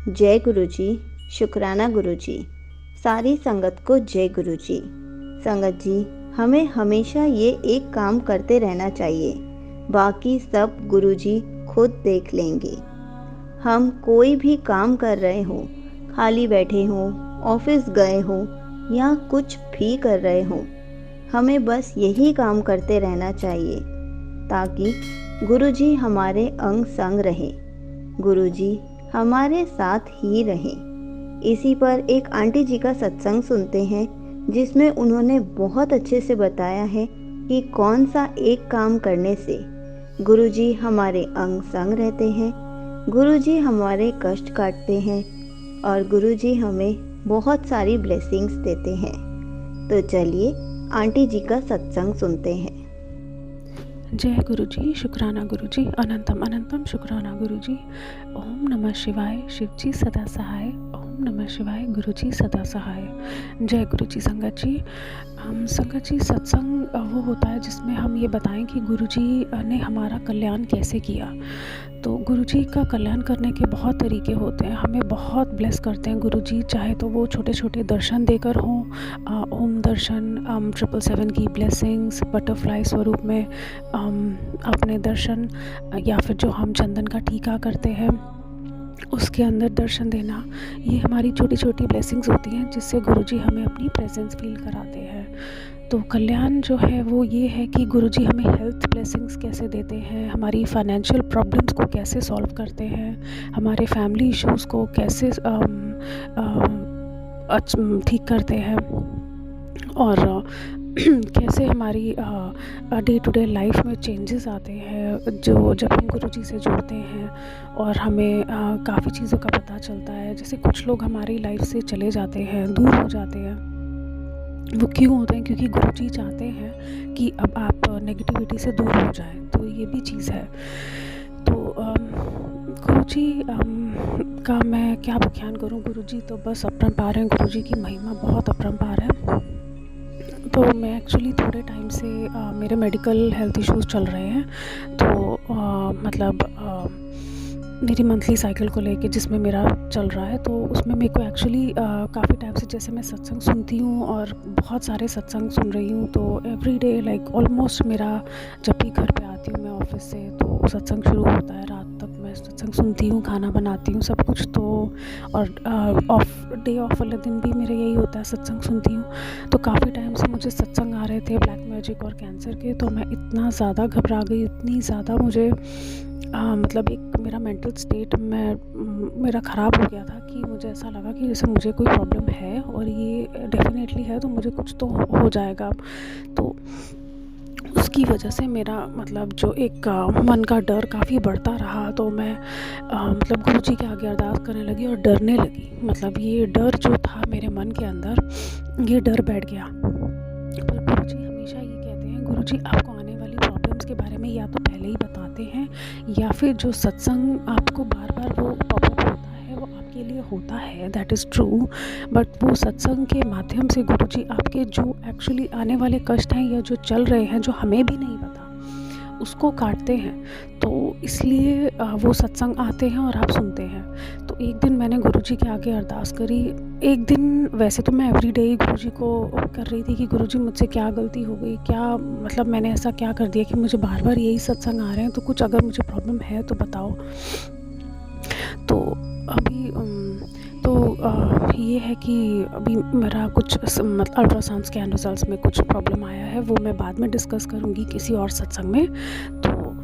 जय गुरु जी। शुक्राना गुरु जी। सारी संगत को जय गुरु जी। संगत जी, हमें हमेशा ये एक काम करते रहना चाहिए, बाकी सब गुरु जी खुद देख लेंगे। हम कोई भी काम कर रहे हों, खाली बैठे हों, ऑफिस गए हों या कुछ भी कर रहे हों, हमें बस यही काम करते रहना चाहिए ताकि गुरु जी हमारे अंग संग रहें, गुरु जी हमारे साथ ही रहें। इसी पर एक आंटी जी का सत्संग सुनते हैं जिसमें उन्होंने बहुत अच्छे से बताया है कि कौन सा एक काम करने से गुरु जी हमारे अंग संग रहते हैं, गुरु जी हमारे कष्ट काटते हैं और गुरु जी हमें बहुत सारी ब्लेसिंग्स देते हैं। तो चलिए आंटी जी का सत्संग सुनते हैं। जय गुरु जी। शुक्राना गुरु जी। अनंतम अनंतम शुक्राना गुरु जी। ओम नमः शिवाय। शिव जी सदा सहाय। ओम नमः शिवाय। गुरु जी सदा सहाय। जय गुरु जी। संगत जी, संगत जी, सत्संग वो होता है जिसमें हम ये बताएं कि गुरु जी ने हमारा कल्याण कैसे किया। तो गुरु जी का कल्याण करने के बहुत तरीके होते हैं, हमें बहुत ब्लेस करते हैं गुरु जी, चाहे तो वो छोटे छोटे दर्शन देकर हों, ओम दर्शन, 777 की ब्लेसिंग्स, बटरफ्लाई स्वरूप में अपने दर्शन, या फिर जो हम चंदन का टीका करते हैं उसके अंदर दर्शन देना। ये हमारी छोटी छोटी ब्लेसिंग्स होती हैं जिससे गुरुजी हमें अपनी प्रेजेंस फील कराते हैं। तो कल्याण जो है वो ये है कि गुरुजी हमें हेल्थ ब्लेसिंग्स कैसे देते हैं, हमारी फाइनेंशियल प्रॉब्लम्स को कैसे सॉल्व करते हैं, हमारे फैमिली इश्यूज़ को कैसे ठीक करते हैं, और कैसे हमारी डे टू डे लाइफ में चेंजेस आते हैं जो जब हम गुरु जी से जुड़ते हैं, और हमें काफ़ी चीज़ों का पता चलता है। जैसे कुछ लोग हमारी लाइफ से चले जाते हैं, दूर हो जाते हैं, वो क्यों होते हैं? क्योंकि गुरु जी चाहते हैं कि अब आप नेगेटिविटी से दूर हो जाएं, तो ये भी चीज़ है। तो गुरु जी का मैं क्या बखान करूं। गुरु जी तो बस अपरंपार हैं, गुरु जी की महिमा बहुत अपरंपार है। तो मैं एक्चुअली थोड़े टाइम से मेरे मेडिकल हेल्थ इश्यूज़ चल रहे हैं, तो मेरी मंथली साइकिल को लेके जिसमें मेरा चल रहा है, तो उसमें मेरे को एक्चुअली काफ़ी टाइम से, जैसे मैं सत्संग सुनती हूँ और बहुत सारे सत्संग सुन रही हूँ, तो एवरी डे लाइक ऑलमोस्ट मेरा, जब भी घर पे आती हूँ मैं ऑफिस से, तो सत्संग शुरू होता है, रात तक मैं सत्संग सुनती हूँ, खाना बनाती हूँ, सब कुछ। तो और डे ऑफ वाले दिन भी मेरा यही होता है, सत्संग सुनती हूँ। तो काफ़ी टाइम से मुझे सत्संग आ रहे थे ब्लैक मैजिक और कैंसर के, तो मैं इतना ज़्यादा घबरा गई, इतनी ज़्यादा मुझे मतलब एक मेरा मेंटल स्टेट मेरा ख़राब हो गया था कि मुझे ऐसा लगा कि जैसे मुझे कोई प्रॉब्लम है, और ये डेफिनेटली है, तो मुझे कुछ तो हो जाएगा। तो उसकी वजह से मेरा मतलब जो एक मन का डर काफ़ी बढ़ता रहा, तो मैं मतलब गुरु जी के आगे अरदास करने लगी और डरने लगी। मतलब ये डर जो था मेरे मन के अंदर, ये डर बैठ गया। पर गुरु जी हमेशा ये कहते हैं, गुरु जी आपको आने वाली प्रॉब्लम्स के बारे में या तो पहले ही बताते हैं, या फिर जो सत्संग आपको बार बार वो पॉपअप होता है वो आपके लिए होता है, दैट इज़ ट्रू। बट वो सत्संग के माध्यम से गुरु जी आपके जो एक्चुअली आने वाले कष्ट हैं या जो चल रहे हैं, जो हमें भी नहीं पता, उसको काटते हैं। तो इसलिए वो सत्संग आते हैं और आप सुनते हैं। तो एक दिन मैंने गुरुजी के आगे अरदास करी। एक दिन वैसे तो मैं एवरी डे ही गुरुजी को कर रही थी कि गुरुजी मुझसे क्या गलती हो गई, क्या मतलब मैंने ऐसा क्या कर दिया कि मुझे बार बार यही सत्संग आ रहे हैं, तो कुछ अगर मुझे प्रॉब्लम है तो बताओ। तो अभी ये है कि अभी मेरा कुछ मतलब अल्ट्रासाउंड स्कैन रिजल्ट्स में कुछ प्रॉब्लम आया है, वो मैं बाद में डिस्कस करूँगी किसी और सत्संग में, तो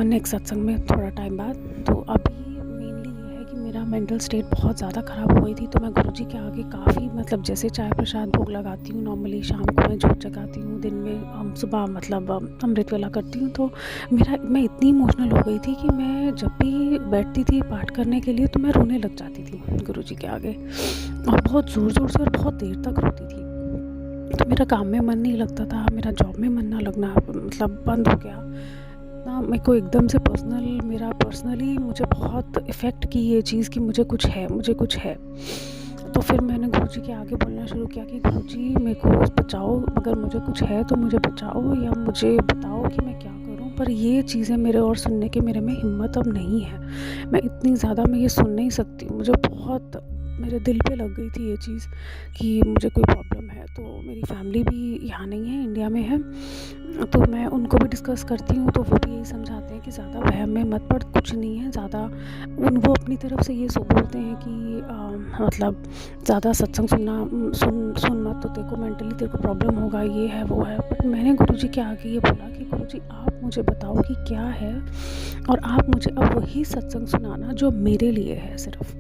नेक्स्ट सत्संग में थोड़ा टाइम बाद। तो अभी मेनली ये है कि मेरा मेंटल स्टेट बहुत ज़्यादा ख़राब हो गई थी, तो मैं गुरुजी के आगे काफ़ी मतलब जैसे चाय प्रसाद भोग लगाती हूँ, नॉर्मली शाम को मैं जोत जगाती हूँ, दिन में सुबह मतलब अमृत वेला करती हूँ। तो मैं इतनी इमोशनल हो गई थी कि मैं जब भी बैठती थी पाठ करने के लिए तो मैं रोने लग जाती थी गुरुजी के आगे, और बहुत ज़ोर ज़ोर से और बहुत देर तक रोती थी। तो मेरा काम में मन नहीं लगता था, मेरा जॉब में मन ना लगना मतलब बंद हो गया ना। मेरे को एकदम से पर्सनली मुझे बहुत इफ़ेक्ट की ये चीज़ कि मुझे कुछ है। तो फिर मैंने गुरुजी के आगे बोलना शुरू किया कि गुरुजी मेरे को बचाओ, अगर मुझे कुछ है तो मुझे बचाओ, या मुझे बताओ कि मैं क्या करूं। पर ये चीज़ें मेरे और सुनने की मेरे में हिम्मत अब नहीं है। मैं इतनी ज़्यादा मैं ये सुन नहीं सकती हूँ। मुझे बहुत मेरे दिल पे लग गई थी ये चीज़ कि मुझे कोई प्रॉब्लम है। तो मेरी फैमिली भी यहाँ नहीं है, इंडिया में है, तो मैं उनको भी डिस्कस करती हूँ, तो वो भी यही समझाते हैं कि ज़्यादा वहम में मत पड़, कुछ नहीं है ज़्यादा। वो अपनी तरफ से ये बोलते हैं कि मतलब ज़्यादा सत्संग सुन मत, तो तेरे को मेंटली तेरे को प्रॉब्लम होगा, ये है वो है। बट मैंने गुरुजी के आगे ये बोला कि गुरुजी आप मुझे बताओ कि क्या है, और आप मुझे अब वही सत्संग सुनाना जो मेरे लिए है, सिर्फ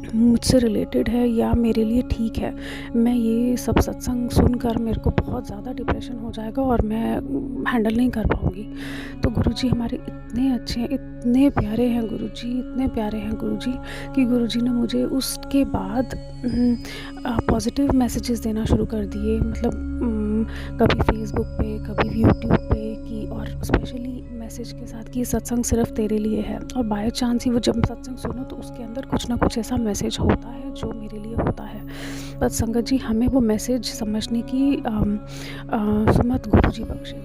मुझसे रिलेटेड है या मेरे लिए ठीक है। मैं ये सब सत्संग सुनकर मेरे को बहुत ज़्यादा डिप्रेशन हो जाएगा और मैं हैंडल नहीं कर पाऊँगी। तो गुरुजी हमारे इतने अच्छे हैं, इतने प्यारे हैं गुरुजी, इतने प्यारे हैं गुरुजी कि गुरुजी ने मुझे उसके बाद पॉजिटिव मैसेजेस देना शुरू कर दिए। मतलब कभी फेसबुक पे, कभी यूट्यूब पे कि, और स्पेशली मैसेज के साथ कि ये सत्संग सिर्फ तेरे लिए है। और बाय चांस ही वो जब सत्संग सुनो तो उसके अंदर कुछ ना कुछ ऐसा मैसेज होता है जो मेरे लिए होता है। बस संगत जी हमें वो मैसेज समझने की सुमत गुरुजी बख्शे,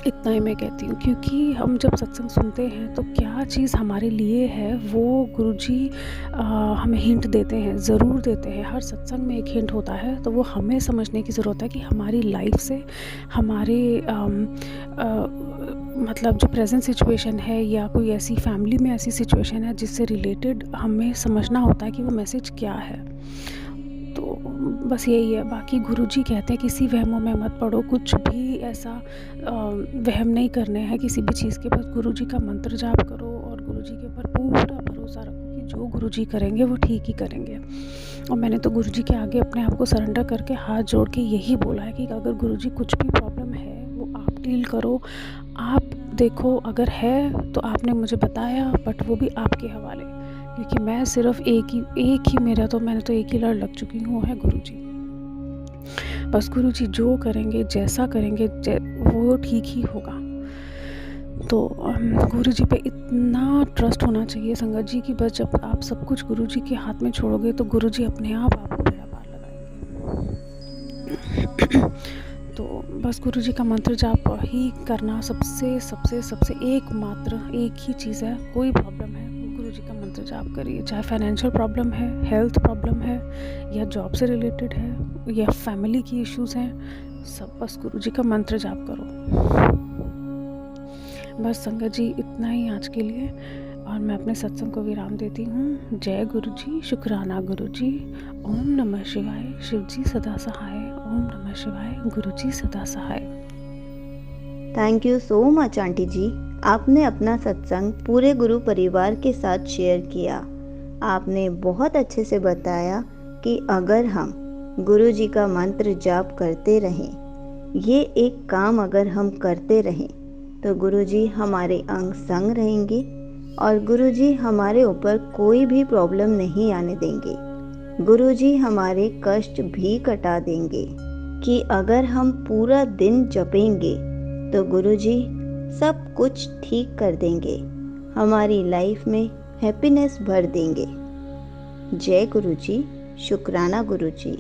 इतना ही मैं कहती हूँ। क्योंकि हम जब सत्संग सुनते हैं तो क्या चीज़ हमारे लिए है वो गुरुजी हमें हिंट देते हैं, ज़रूर देते हैं। हर सत्संग में एक हिंट होता है, तो वो हमें समझने की ज़रूरत है कि हमारी लाइफ से, हमारे मतलब जो प्रेजेंट सिचुएशन है या कोई ऐसी फैमिली में ऐसी सिचुएशन है जिससे रिलेटेड हमें समझना होता है कि वो मैसेज क्या है। तो बस यही है। बाकी गुरुजी कहते हैं किसी वहमों में मत पड़ो, कुछ भी ऐसा वहम नहीं करने हैं किसी भी चीज़ के। बस गुरुजी का मंत्र जाप करो और गुरुजी के ऊपर पूरा भरोसा रखो कि जो गुरुजी करेंगे वो ठीक ही करेंगे। और मैंने तो गुरुजी के आगे अपने आप को सरेंडर करके हाथ जोड़ के यही बोला है कि अगर गुरुजी कुछ भी प्रॉब्लम है वो आप डील करो, आप देखो, अगर है तो आपने मुझे बताया, बट वो भी आपके हवाले। क्योंकि मैं सिर्फ एक ही मैंने तो एक ही लड़ लग चुकी हूँ, है गुरुजी। बस गुरुजी जो करेंगे, जैसा करेंगे वो ठीक ही होगा। तो गुरुजी पे इतना ट्रस्ट होना चाहिए संगत जी कि बस जब आप सब कुछ गुरुजी के हाथ में छोड़ोगे तो गुरुजी अपने आप आपको बेड़ा पार लगाएंगे। तो बस गुरुजी का मंत्र जाप ही करना सबसे सबसे सबसे एकमात्र एक ही चीज़ है। कोई प्रॉब्लम है गुरुजी का मंत्र जाप करिए, चाहे फाइनेंशियल प्रॉब्लम है, हेल्थ प्रॉब्लम है, या जॉब से रिलेटेड है, या फैमिली की इश्यूज़ हैं, सब बस गुरुजी का मंत्र जाप करो। बस संगत जी इतना ही आज के लिए, और मैं अपने सत्संग को विराम देती हूँ। जय गुरुजी, शुक्राना गुरुजी, ओम नमः शिवाय, शिवजी सदा सहाय, ओम नमः शिवाय, गुरुजी सदा सहाय। Thank you so much aunty ji. आपने अपना सत्संग पूरे गुरु परिवार के साथ शेयर किया। आपने बहुत अच्छे से बताया कि अगर हम गुरु जी का मंत्र जाप करते रहें, ये एक काम अगर हम करते रहें, तो गुरु जी हमारे अंग संग रहेंगे और गुरु जी हमारे ऊपर कोई भी प्रॉब्लम नहीं आने देंगे। गुरु जी हमारे कष्ट भी कटा देंगे कि अगर हम पूरा दिन जपेंगे तो गुरु जी सब कुछ ठीक कर देंगे, हमारी लाइफ में हैप्पीनेस भर देंगे। जय गुरु जी, शुक्राना गुरु जी।